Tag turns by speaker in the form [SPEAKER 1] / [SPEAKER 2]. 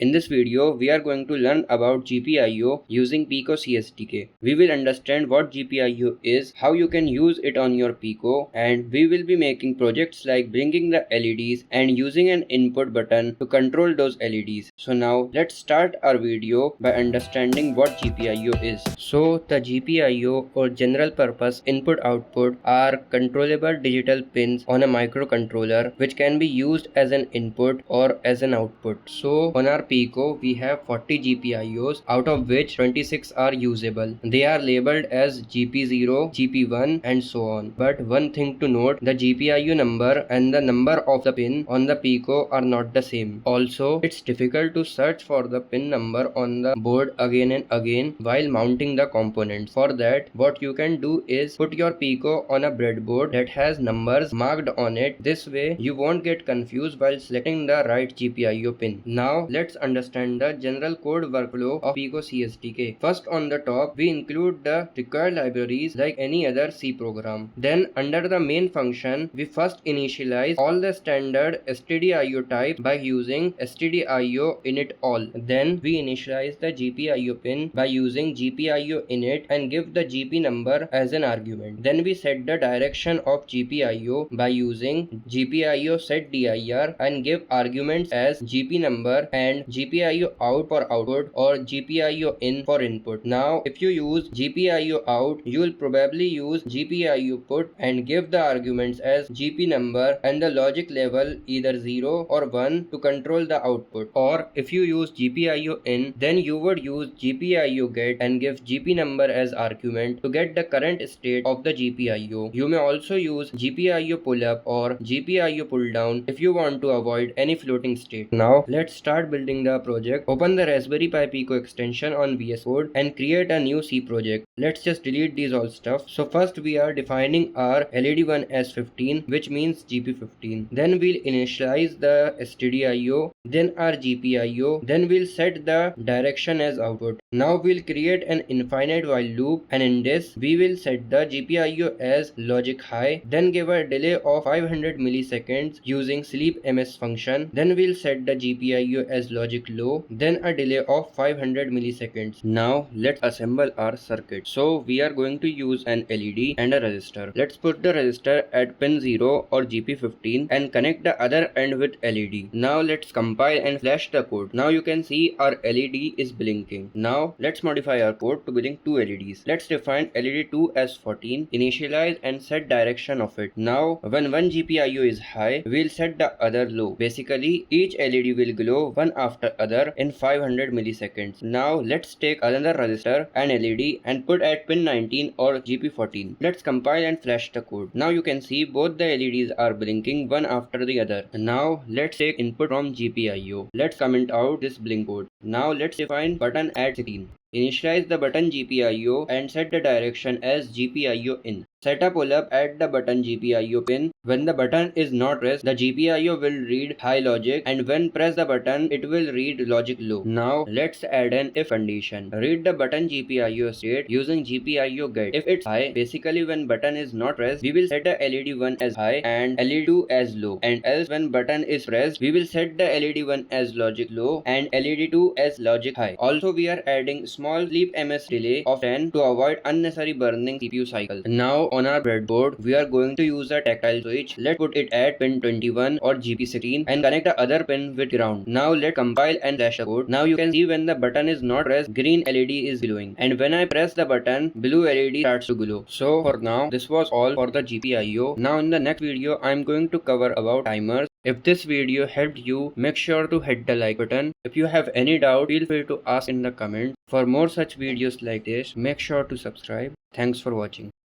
[SPEAKER 1] In this video, we are going to learn about GPIO using Pico C SDK. We will understand what GPIO is, how you can use it on your Pico, and we will be making projects like bringing the LEDs and using an input button to control those LEDs. So now let's start our video by understanding what GPIO is. So the GPIO or general purpose input output are controllable digital pins on a microcontroller which can be used as an input or as an output. So on our Pico, we have 40 GPIOs, out of which 26 are usable. They are labeled as GP0, GP1 and so on. But one thing to note, the GPIO number and the number of the pin on the Pico are not the same. Also, it's difficult to search for the pin number on the board again and again while mounting the components. For that, what you can do is put your Pico on a breadboard that has numbers marked on it. This way, you won't get confused while selecting the right GPIO pin. Now, let's understand the general code workflow of Pico C SDK. First, on the top, we include the required libraries like any other C program. Then, under the main function, we first initialize all the standard stdio type by using stdio init all. Then, we initialize the GPIO pin by using GPIO init and give the GP number as an argument. Then, we set the direction of GPIO by using GPIO set dir and give arguments as GP number and GPIO out for output or GPIO in for input. Now, if you use GPIO out, you will probably use GPIO put and give the arguments as GP number and the logic level either 0 or 1 to control the output. Or if you use GPIO in, then you would use GPIO get and give GP number as argument to get the current state of the GPIO. You may also use GPIO pull up or GPIO pull down if you want to avoid any floating state. Now, let's start building the project. Open the Raspberry Pi Pico extension on VS Code and create a new C project. Let's just delete these all stuff. So first we are defining our LED1 as 15, which means GP15. Then we'll initialize the stdio, then our GPIO, then we'll set the direction as output. Now we'll create an infinite while loop, and in this we will set the GPIO as logic high, then give a delay of 500 milliseconds using sleep ms function. Then we'll set the GPIO as logic low, then a delay of 500 milliseconds. Now let's assemble our circuit. So we are going to use an LED and a resistor. Let's put the resistor at pin 0 or GP15 and connect the other end with LED. Now let's compile and flash the code. Now you can see our LED is blinking. Now let's modify our code to blink two LEDs. Let's define LED2 as 14, initialize and set direction of it. Now when one GPIO is high, we'll set the other low. Basically, each LED will glow one after other in 500 milliseconds. Now let's take another resistor and LED and put at pin 19 or GP14. Let's compile and flash the code. Now you can see both the LEDs are blinking one after the other. Now let's take input from GPIO. Let's comment out this blink code. Now let's define button at 16. Initialize the button GPIO and set the direction as GPIO in. Set a pull up at the button GPIO pin. When the button is not pressed, the GPIO will read high logic, and when press the button, it will read logic low. Now let's add an if condition. Read the button GPIO state using GPIO get. If it's high, basically when button is not pressed, we will set the LED1 as high and LED2 as low. And else when button is pressed, we will set the LED1 as logic low and LED2 as logic high. Also, we are adding small sleep ms delay of 10 to avoid unnecessary burning CPU cycle. Now on our breadboard, we are going to use a tactile switch. Let's put it at pin 21 or GP16 and connect the other pin with ground. Now let's compile and flash the code. Now you can see when the button is not pressed, green LED is glowing, and when I press the button, blue LED starts to glow. So for now, this was all for the GPIO. Now in the next video, I am going to cover about timers. If this video helped you, make sure to hit the like button. If you have any doubt, feel free to ask in the comments. For more such videos like this, make sure to subscribe. Thanks for watching.